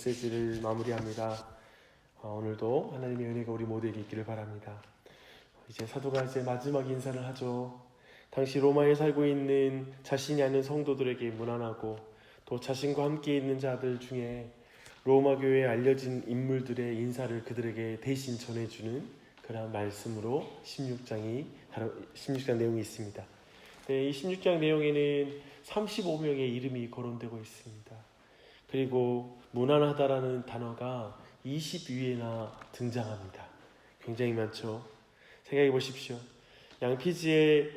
메시지를 마무리합니다. 오늘도 하나님의 은혜가 우리 모두에게 있기를 바랍니다. 이제 사도가 이제 마지막 인사를 하죠. 당시 로마에 살고 있는 자신이 아는 성도들에게 문안하고 또 자신과 함께 있는 자들 중에 로마 교회에 알려진 인물들의 인사를 그들에게 대신 전해주는 그런 말씀으로 16장 내용이 있습니다. 네, 이 16장 내용에는 35명의 이름이 거론되고 있습니다. 그리고 무난하다라는 단어가 20위에나 등장합니다. 굉장히 많죠. 생각해 보십시오. 양피지에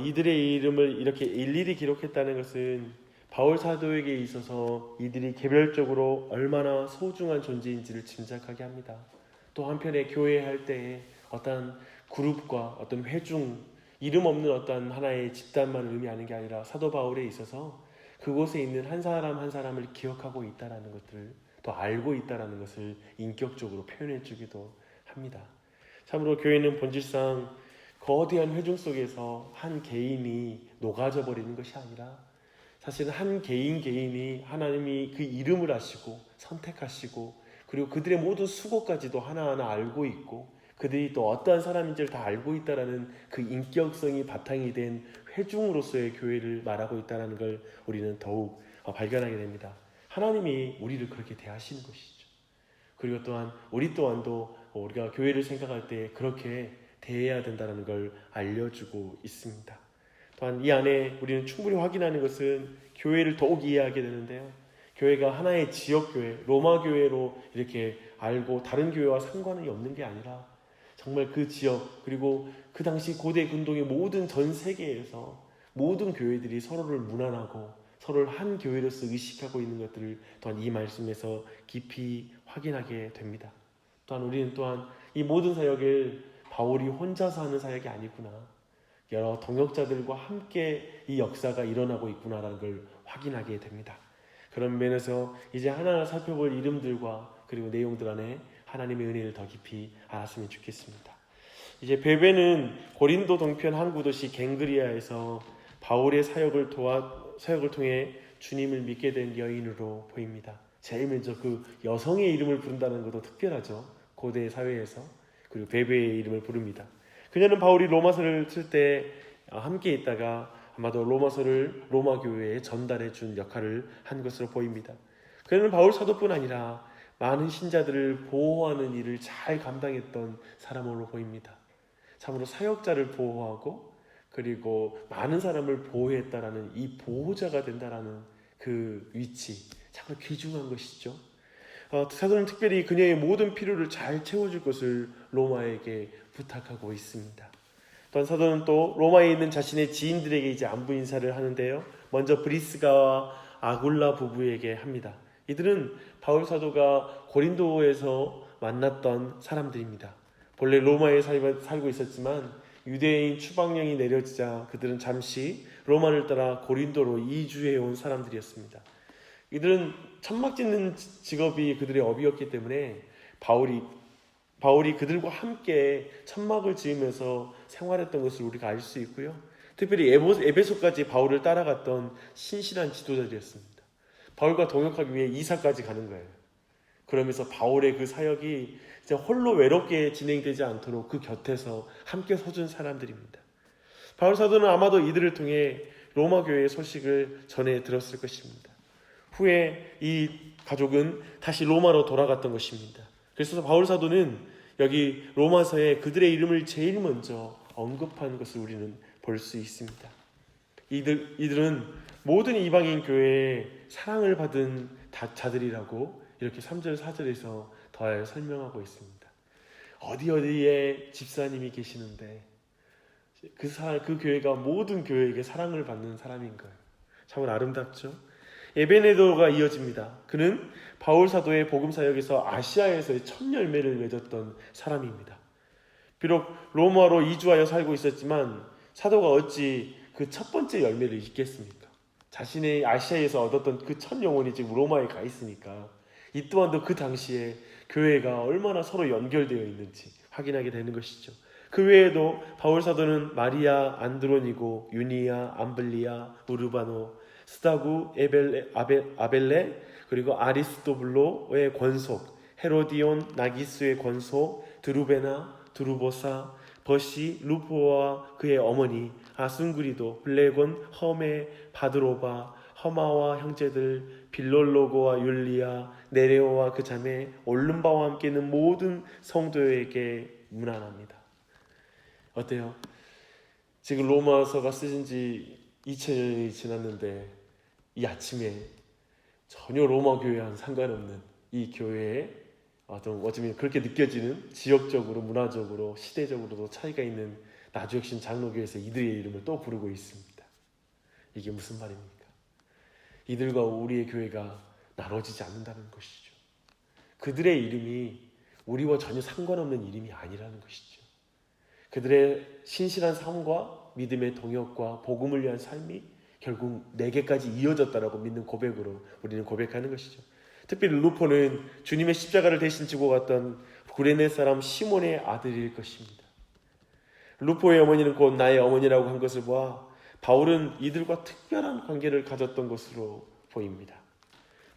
이들의 이름을 이렇게 일일이 기록했다는 것은 바울 사도에게 있어서 이들이 개별적으로 얼마나 소중한 존재인지를 짐작하게 합니다. 또 한편에 교회할 때에 어떤 그룹과 어떤 회중, 이름 없는 어떤 하나의 집단만 의미하는 게 아니라 사도 바울에 있어서 그곳에 있는 한 사람 한 사람을 기억하고 있다는 것들을 또 알고 있다는 것을 인격적으로 표현해 주기도 합니다. 참으로 교회는 본질상 거대한 회중 속에서 한 개인이 녹아져 버리는 것이 아니라 사실은 한 개인이 하나님이 그 이름을 아시고 선택하시고 그리고 그들의 모든 수고까지도 하나하나 알고 있고 그들이 또 어떠한 사람인지를 다 알고 있다는 그 인격성이 바탕이 된 회중으로서의 교회를 말하고 있다는 걸 우리는 더욱 발견하게 됩니다. 하나님이 우리를 그렇게 대하시는 것이죠. 그리고 또한 우리 또한도 우리가 교회를 생각할 때 그렇게 대해야 된다는 걸 알려주고 있습니다. 또한 이 안에 우리는 충분히 확인하는 것은 교회를 더욱 이해하게 되는데요. 교회가 하나의 지역교회, 로마교회로 이렇게 알고 다른 교회와 상관이 없는 게 아니라 정말 그 지역 그리고 그 당시 고대 근동의 모든 전 세계에서 모든 교회들이 서로를 문안하고 서로를 한 교회로서 의식하고 있는 것들을 또한 이 말씀에서 깊이 확인하게 됩니다. 또한 우리는 또한 이 모든 사역을 바울이 혼자서 하는 사역이 아니구나. 여러 동역자들과 함께 이 역사가 일어나고 있구나라는 걸 확인하게 됩니다. 그런 면에서 이제 하나하나 살펴볼 이름들과 그리고 내용들 안에 하나님의 은혜를 더 깊이 알았으면 좋겠습니다. 이제 베베는 고린도 동편 항구 도시 갱그리아에서 바울의 사역을 통해 주님을 믿게 된 여인으로 보입니다. 제일 먼저 그 여성의 이름을 부른다는 것도 특별하죠. 고대 사회에서. 그리고 베베의 이름을 부릅니다. 그녀는 바울이 로마서를 쓸 때 함께 있다가 아마도 로마서를 로마 교회에 전달해 준 역할을 한 것으로 보입니다. 그녀는 바울 사도뿐 아니라 많은 신자들을 보호하는 일을 잘 감당했던 사람으로 보입니다. 참으로 사역자를 보호하고 그리고 많은 사람을 보호했다라는 이 보호자가 된다라는 그 위치, 참으로 귀중한 것이죠. 사도는 특별히 그녀의 모든 필요를 잘 채워줄 것을 로마에게 부탁하고 있습니다. 또한 사도는 또 로마에 있는 자신의 지인들에게 이제 안부 인사를 하는데요. 먼저 브리스가와 아굴라 부부에게 합니다. 이들은 바울 사도가 고린도에서 만났던 사람들입니다. 본래 로마에 살고 있었지만 유대인 추방령이 내려지자 그들은 잠시 로마를 따라 고린도로 이주해 온 사람들이었습니다. 이들은 천막 짓는 직업이 그들의 업이었기 때문에 바울이 그들과 함께 천막을 지으면서 생활했던 것을 우리가 알 수 있고요. 특별히 에베소까지 바울을 따라갔던 신실한 지도자들이었습니다. 바울과 동역하기 위해 이사까지 가는 거예요. 그러면서 바울의 그 사역이 이제 홀로 외롭게 진행되지 않도록 그 곁에서 함께 서준 사람들입니다. 바울 사도는 아마도 이들을 통해 로마 교회의 소식을 전해 들었을 것입니다. 후에 이 가족은 다시 로마로 돌아갔던 것입니다. 그래서 바울 사도는 여기 로마서에 그들의 이름을 제일 먼저 언급한 것을 우리는 볼 수 있습니다. 이들은 모든 이방인 교회에 사랑을 받은 자들이라고 이렇게 3절 4절에서 더 설명하고 있습니다. 어디에 집사님이 계시는데 그 교회가 모든 교회에게 사랑을 받는 사람인 거예요. 참 아름답죠? 에베네도가 이어집니다. 그는 바울 사도의 복음 사역에서 아시아에서의 첫 열매를 맺었던 사람입니다. 비록 로마로 이주하여 살고 있었지만 사도가 어찌 그 첫 번째 열매를 잊겠습니까? 자신의 아시아에서 얻었던 그 첫 영혼이 지금 로마에 가 있으니까 이 또한도 그 당시에 교회가 얼마나 서로 연결되어 있는지 확인하게 되는 것이죠. 그 외에도 바울 사도는 마리아, 안드로니고, 유니아, 암블리아, 우르바노 스타구 아벨레, 그리고 아리스토블로의 권속, 헤로디온 나기스의 권속, 드루베나, 드루보사, 버시, 루포와 그의 어머니, 아순구리도, 블레곤, 험에, 바드로바, 허마와 형제들, 빌롤로고와 율리아, 네레오와 그 자매, 올름바와 함께 있는 모든 성도에게 문안합니다. 어때요? 지금 로마서가 쓰신 지 2000년이 지났는데 이 아침에 전혀 로마 교회와는 상관없는 이 교회에 어쩌면 그렇게 느껴지는 지역적으로, 문화적으로, 시대적으로도 차이가 있는 나주혁신 장로교회에서 이들의 이름을 또 부르고 있습니다. 이게 무슨 말입니까? 이들과 우리의 교회가 나눠지지 않는다는 것이죠. 그들의 이름이 우리와 전혀 상관없는 이름이 아니라는 것이죠. 그들의 신실한 삶과 믿음의 동역과 복음을 위한 삶이 결국 내게까지 이어졌다라고 믿는 고백으로 우리는 고백하는 것이죠. 특별히 루포는 주님의 십자가를 대신 지고 갔던 구레네 사람 시몬의 아들일 것입니다. 루포의 어머니는 곧 나의 어머니라고 한 것을 보아 바울은 이들과 특별한 관계를 가졌던 것으로 보입니다.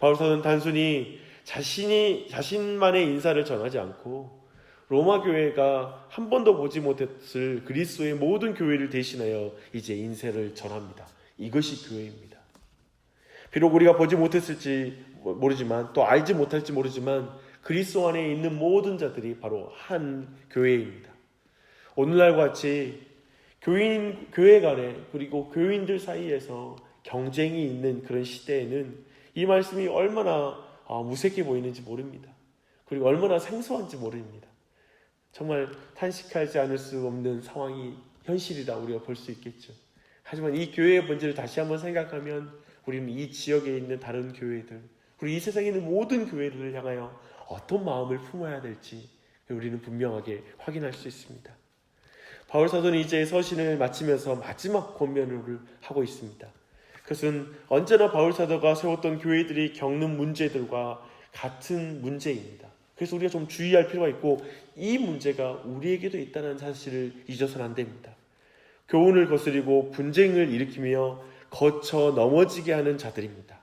바울 사도는 단순히 자신만의 인사를 전하지 않고 로마 교회가 한 번도 보지 못했을 그리스도의 모든 교회를 대신하여 이제 인세를 전합니다. 이것이 교회입니다. 비록 우리가 보지 못했을지 모르지만 또 알지 못할지 모르지만 그리스도 안에 있는 모든 자들이 바로 한 교회입니다. 오늘날과 같이 교회 간에 그리고 교인들 사이에서 경쟁이 있는 그런 시대에는 이 말씀이 얼마나 무색해 보이는지 모릅니다. 그리고 얼마나 생소한지 모릅니다. 정말 탄식하지 않을 수 없는 상황이 현실이다 우리가 볼 수 있겠죠. 하지만 이 교회의 본질을 다시 한번 생각하면 우리는 이 지역에 있는 다른 교회들, 그리고 이 세상에 있는 모든 교회들을 향하여 어떤 마음을 품어야 될지 우리는 분명하게 확인할 수 있습니다. 바울 사도는 이제 서신을 마치면서 마지막 권면을 하고 있습니다. 그것은 언제나 바울 사도가 세웠던 교회들이 겪는 문제들과 같은 문제입니다. 그래서 우리가 좀 주의할 필요가 있고 이 문제가 우리에게도 있다는 사실을 잊어서는 안 됩니다. 교훈을 거스리고 분쟁을 일으키며 거쳐 넘어지게 하는 자들입니다.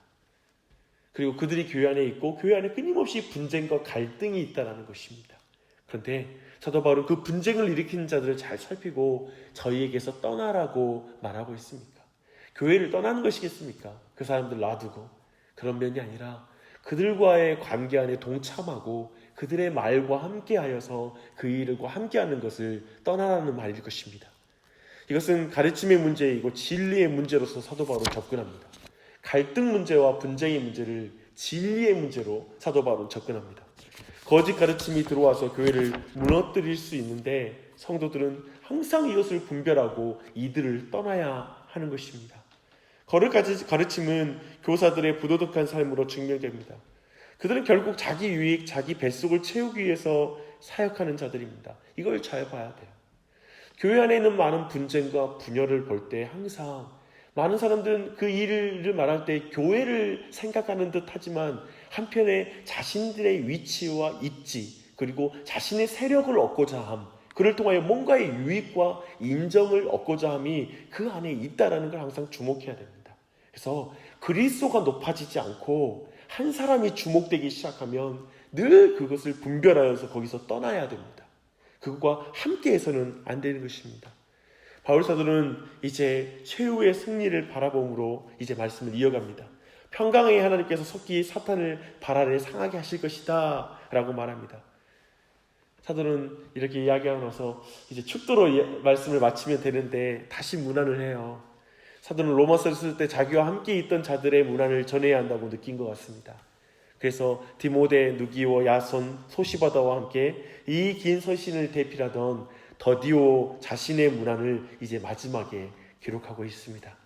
그리고 그들이 교회 안에 있고 교회 안에 끊임없이 분쟁과 갈등이 있다는 것입니다. 그런데 사도 바울은 그 분쟁을 일으키는 자들을 잘 살피고 저희에게서 떠나라고 말하고 있습니까? 교회를 떠나는 것이겠습니까? 그 사람들 놔두고. 그런 면이 아니라 그들과의 관계 안에 동참하고 그들의 말과 함께하여서 그 일과 함께하는 것을 떠나라는 말일 것입니다. 이것은 가르침의 문제이고 진리의 문제로서 사도 바울은 접근합니다. 갈등 문제와 분쟁의 문제를 진리의 문제로 사도 바울은 접근합니다. 거짓 가르침이 들어와서 교회를 무너뜨릴 수 있는데 성도들은 항상 이것을 분별하고 이들을 떠나야 하는 것입니다. 거짓 가르침은 교사들의 부도덕한 삶으로 증명됩니다. 그들은 결국 자기 유익, 자기 뱃속을 채우기 위해서 사역하는 자들입니다. 이걸 잘 봐야 돼요. 교회 안에 있는 많은 분쟁과 분열을 볼 때 항상 많은 사람들은 그 일을 말할 때 교회를 생각하는 듯 하지만 한편에 자신들의 위치와 입지 그리고 자신의 세력을 얻고자 함, 그를 통하여 뭔가의 유익과 인정을 얻고자 함이 그 안에 있다는 걸 항상 주목해야 됩니다. 그래서 그리스도가 높아지지 않고 한 사람이 주목되기 시작하면 늘 그것을 분별하여서 거기서 떠나야 됩니다. 그것과 함께해서는 안 되는 것입니다. 바울 사도는 이제 최후의 승리를 바라봄으로 이제 말씀을 이어갑니다. 평강의 하나님께서 속히 사탄을 발 아래 상하게 하실 것이다 라고 말합니다. 사도는 이렇게 이야기하고 나서 이제 축도로 말씀을 마치면 되는데 다시 문안을 해요. 사도는 로마서를 쓸 때 자기와 함께 있던 자들의 문안을 전해야 한다고 느낀 것 같습니다. 그래서 디모데, 누기오, 야손, 소시바다와 함께 이 긴 서신을 대필하던 더디오 자신의 문안을 이제 마지막에 기록하고 있습니다.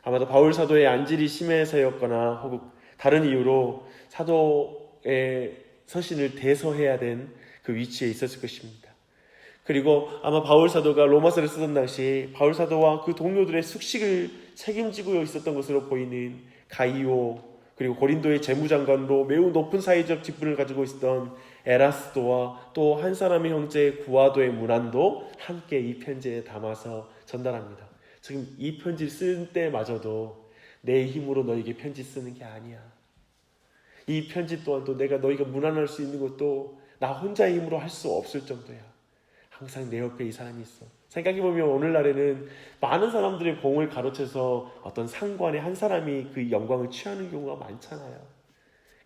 아마도 바울 사도의 안질이 심해서였거나 혹은 다른 이유로 사도의 서신을 대서해야 된 그 위치에 있었을 것입니다. 그리고 아마 바울 사도가 로마서를 쓰던 당시 바울 사도와 그 동료들의 숙식을 책임지고 있었던 것으로 보이는 가이오, 그리고 고린도의 재무장관으로 매우 높은 사회적 직분을 가지고 있었던 에라스도와 또 한 사람의 형제 구아도의 문안도 함께 이 편지에 담아서 전달합니다. 지금 이 편지를 쓸 때마저도 내 힘으로 너에게 편지 쓰는 게 아니야. 이 편지 또한도 내가 너희가 문안할 수 있는 것도 나 혼자의 힘으로 할 수 없을 정도야. 항상 내 옆에 이 사람이 있어. 생각해보면 오늘날에는 많은 사람들의 공을 가로채서 어떤 상관의 한 사람이 그 영광을 취하는 경우가 많잖아요.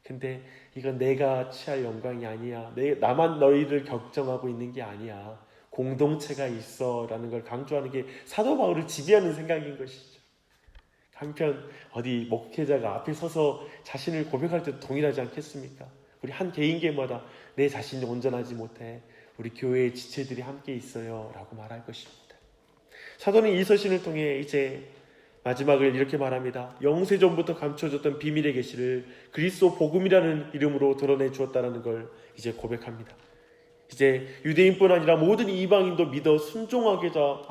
근데 이건 내가 취할 영광이 아니야. 나만 너희를 걱정하고 있는 게 아니야. 공동체가 있어라는 걸 강조하는 게 사도 바울을 지배하는 생각인 것이죠. 한편 어디 목회자가 앞에 서서 자신을 고백할 때도 동일하지 않겠습니까? 우리 한 개인마다 내 자신이 온전하지 못해. 우리 교회의 지체들이 함께 있어요 라고 말할 것입니다. 사도는 이 서신을 통해 이제 마지막을 이렇게 말합니다. 영세전부터 감춰졌던 비밀의 계시를 그리스도 복음이라는 이름으로 드러내 주었다는 걸 이제 고백합니다. 이제 유대인뿐 아니라 모든 이방인도 믿어 순종하고자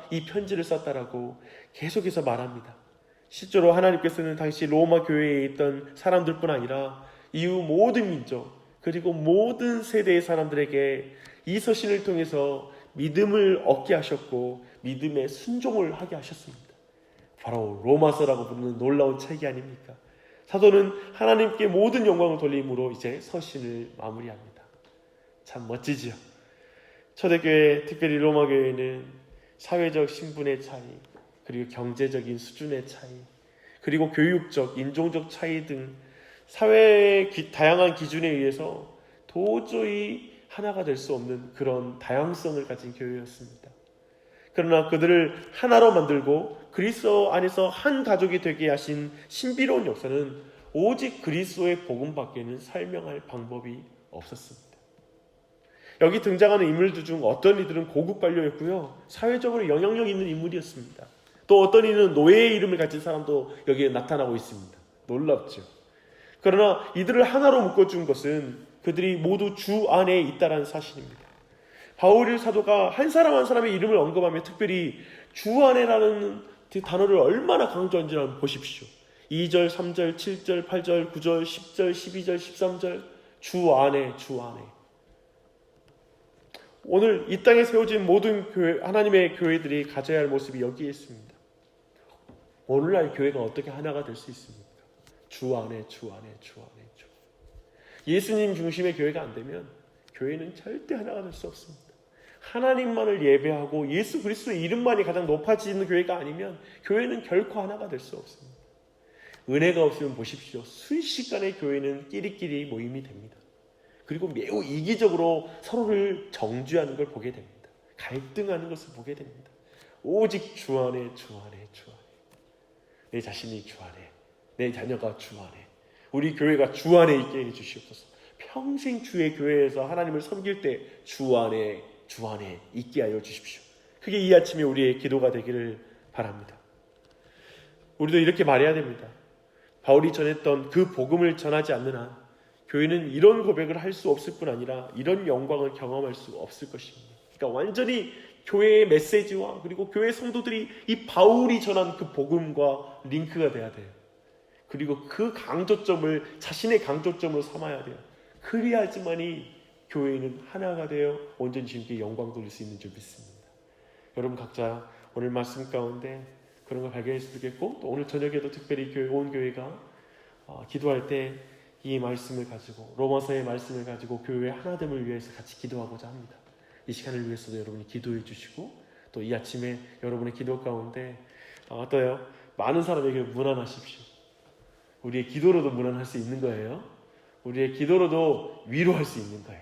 이 편지를 썼다라고 계속해서 말합니다. 실제로 하나님께서는 당시 로마 교회에 있던 사람들뿐 아니라 이후 모든 민족 그리고 모든 세대의 사람들에게 이 서신을 통해서 믿음을 얻게 하셨고 믿음의 순종을 하게 하셨습니다. 바로 로마서라고 부르는 놀라운 책이 아닙니까? 사도는 하나님께 모든 영광을 돌림으로 이제 서신을 마무리합니다. 참 멋지지요. 초대교회, 특별히 로마교회는 사회적 신분의 차이, 그리고 경제적인 수준의 차이, 그리고 교육적, 인종적 차이 등 사회의 다양한 기준에 의해서 도저히 하나가 될 수 없는 그런 다양성을 가진 교회였습니다. 그러나 그들을 하나로 만들고 그리스도 안에서 한 가족이 되게 하신 신비로운 역사는 오직 그리스도의 복음밖에는 설명할 방법이 없었습니다. 여기 등장하는 인물들 중 어떤 이들은 고급 관료였고요, 사회적으로 영향력 있는 인물이었습니다. 또 어떤 이는 노예의 이름을 가진 사람도 여기에 나타나고 있습니다. 놀랍죠. 그러나 이들을 하나로 묶어준 것은 그들이 모두 주 안에 있다는 사실입니다. 바울 사도가 한 사람 한 사람의 이름을 언급하며 특별히 주 안에라는 단어를 얼마나 강조한지 한번 보십시오. 2절, 3절, 7절, 8절, 9절, 10절, 12절, 13절 주 안에, 주 안에. 오늘 이 땅에 세워진 모든 교회, 하나님의 교회들이 가져야 할 모습이 여기에 있습니다. 오늘날 교회가 어떻게 하나가 될 수 있습니까? 주 안에, 주 안에, 주 안에, 주 안에. 예수님 중심의 교회가 안 되면 교회는 절대 하나가 될 수 없습니다. 하나님만을 예배하고 예수 그리스도의 이름만이 가장 높아지는 교회가 아니면 교회는 결코 하나가 될 수 없습니다. 은혜가 없으면 보십시오. 순식간에 교회는 끼리끼리 모임이 됩니다. 그리고 매우 이기적으로 서로를 정죄하는 걸 보게 됩니다. 갈등하는 것을 보게 됩니다. 오직 주 안에, 주 안에, 주 안에. 내 자신이 주 안에, 내 자녀가 주 안에, 우리 교회가 주 안에 있게 해주시옵소서. 평생 주의 교회에서 하나님을 섬길 때 주 안에, 주 안에 있게 하여 주십시오. 그게 이 아침에 우리의 기도가 되기를 바랍니다. 우리도 이렇게 말해야 됩니다. 바울이 전했던 그 복음을 전하지 않는 한 교회는 이런 고백을 할 수 없을 뿐 아니라 이런 영광을 경험할 수 없을 것입니다. 그러니까 완전히 교회의 메시지와 그리고 교회 성도들이 이 바울이 전한 그 복음과 링크가 돼야 돼요. 그리고 그 강조점을 자신의 강조점으로 삼아야 돼요. 그래야지만이 교회는 하나가 되어 온전히 주님께 영광 돌릴 수 있는 줄 믿습니다. 여러분 각자 오늘 말씀 가운데 그런 걸 발견했으면 좋겠고, 또 오늘 저녁에도 특별히 온 교회가 기도할 때 이 말씀을 가지고, 로마서의 말씀을 가지고 교회의 하나됨을 위해서 같이 기도하고자 합니다. 이 시간을 위해서도 여러분이 기도해 주시고, 또 이 아침에 여러분의 기도 가운데 어떠요? 많은 사람에게 문안하십시오. 우리의 기도로도 문안할 수 있는 거예요. 우리의 기도로도 위로할 수 있는 거예요.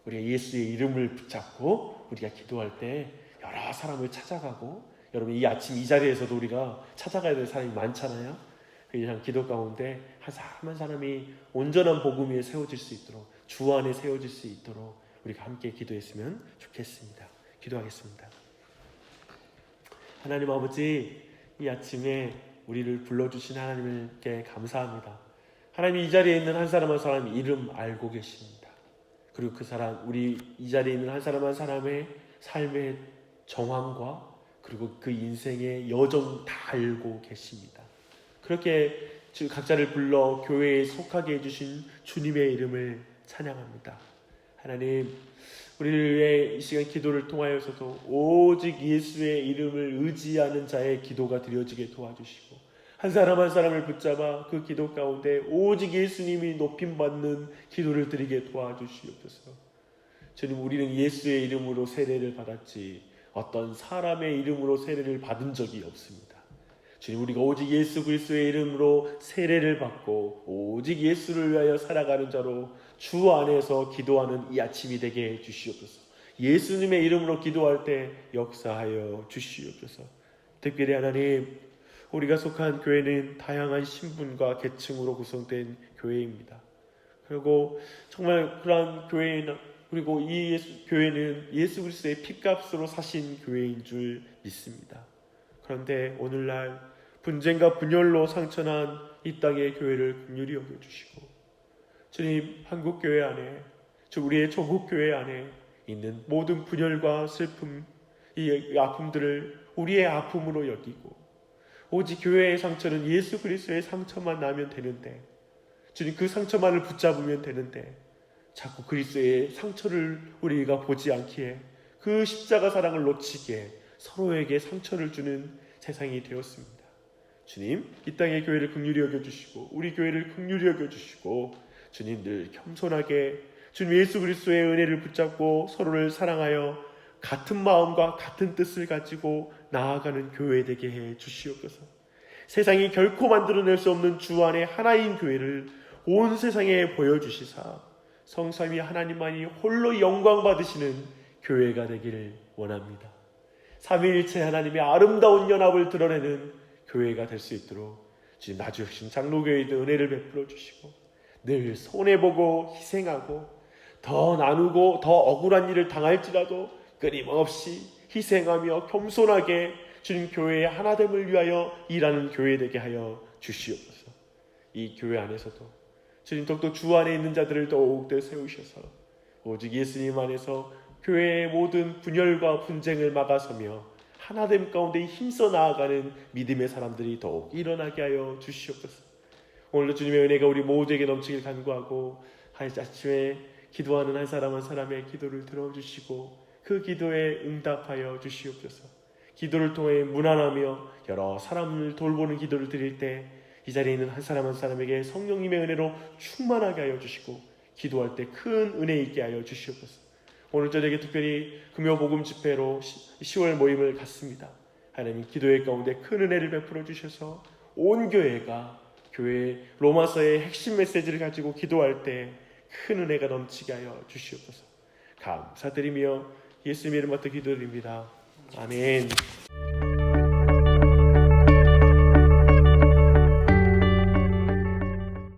우리가 예수의 이름을 붙잡고 우리가 기도할 때 여러 사람을 찾아가고, 여러분 이 아침 이 자리에서도 우리가 찾아가야 될 사람이 많잖아요. 그냥 기도 가운데 한 사람 한 사람이 온전한 복음 위에 세워질 수 있도록, 주 안에 세워질 수 있도록 우리가 함께 기도했으면 좋겠습니다. 기도하겠습니다. 하나님 아버지, 이 아침에 우리를 불러주신 하나님께 감사합니다. 하나님, 이 자리에 있는 한 사람 한 사람 이름 알고 계십니다. 그리고 그 사람, 우리 이 자리에 있는 한 사람 한 사람의 삶의 정황과 그리고 그 인생의 여정 다 알고 계십니다. 그렇게 각자를 불러 교회에 속하게 해주신 주님의 이름을 찬양합니다. 하나님, 우리의 이 시간 기도를 통하여서도 오직 예수의 이름을 의지하는 자의 기도가 드려지게 도와주시고, 한 사람 한 사람을 붙잡아 그 기도 가운데 오직 예수님이 높임받는 기도를 드리게 도와주시옵소서. 주님, 우리는 예수의 이름으로 세례를 받았지 어떤 사람의 이름으로 세례를 받은 적이 없습니다. 주님, 우리가 오직 예수 그리스도의 이름으로 세례를 받고 오직 예수를 위하여 살아가는 자로 주 안에서 기도하는 이 아침이 되게 해 주시옵소서. 예수님의 이름으로 기도할 때 역사하여 주시옵소서. 특별히 하나님, 우리가 속한 교회는 다양한 신분과 계층으로 구성된 교회입니다. 그리고 정말 그러한 교회는, 그리고 이 교회는 예수 그리스도의 피값으로 사신 교회인 줄 믿습니다. 그런데 오늘날 분쟁과 분열로 상처난 이 땅의 교회를 긍휼히 여겨주시고, 주님, 한국교회 안에, 우리의 조국교회 안에 있는 모든 분열과 슬픔, 이 아픔들을 우리의 아픔으로 여기고, 오직 교회의 상처는 예수 그리스도의 상처만 나면 되는데, 주님, 그 상처만을 붙잡으면 되는데 자꾸 그리스도의 상처를 우리가 보지 않기에 그 십자가 사랑을 놓치기에 서로에게 상처를 주는 세상이 되었습니다. 주님, 이 땅의 교회를 긍휼히 여겨주시고 우리 교회를 긍휼히 여겨주시고, 주님, 늘 겸손하게 주님 예수 그리스도의 은혜를 붙잡고 서로를 사랑하여 같은 마음과 같은 뜻을 가지고 나아가는 교회 되게 해 주시옵소서. 세상이 결코 만들어낼 수 없는 주 안에 하나인 교회를 온 세상에 보여주시사 성삼위 하나님만이 홀로 영광 받으시는 교회가 되기를 원합니다. 삼위일체 하나님의 아름다운 연합을 드러내는 교회가 될 수 있도록 지금 나주신 장로교회도 은혜를 베풀어 주시고, 늘 손해보고 희생하고 더 나누고 더 억울한 일을 당할지라도 끊임없이 희생하며 겸손하게 주님 교회의 하나됨을 위하여 일하는 교회 되게 하여 주시옵소서. 이 교회 안에서도 주님 더욱더 주 안에 있는 자들을 더욱더 세우셔서 오직 예수님 안에서 교회의 모든 분열과 분쟁을 막아서며 하나됨 가운데 힘써 나아가는 믿음의 사람들이 더욱 일어나게 하여 주시옵소서. 오늘도 주님의 은혜가 우리 모두에게 넘치길 간구하고, 아침에 기도하는 한 사람 한 사람의 기도를 들어주시고 그 기도에 응답하여 주시옵소서. 기도를 통해 무난하며 여러 사람을 돌보는 기도를 드릴 때 이 자리에 있는 한 사람 한 사람에게 성령님의 은혜로 충만하게 하여 주시고, 기도할 때 큰 은혜 있게 하여 주시옵소서. 오늘 저녁에 특별히 금요복음 집회로 10월 모임을 갖습니다. 하나님, 기도회 가운데 큰 은혜를 베풀어 주셔서 온 교회가 교회의 로마서의 핵심 메시지를 가지고 기도할 때 큰 은혜가 넘치게 하여 주시옵소서. 감사드리며 예수님의 이름 받들어 기도드립니다. 아멘.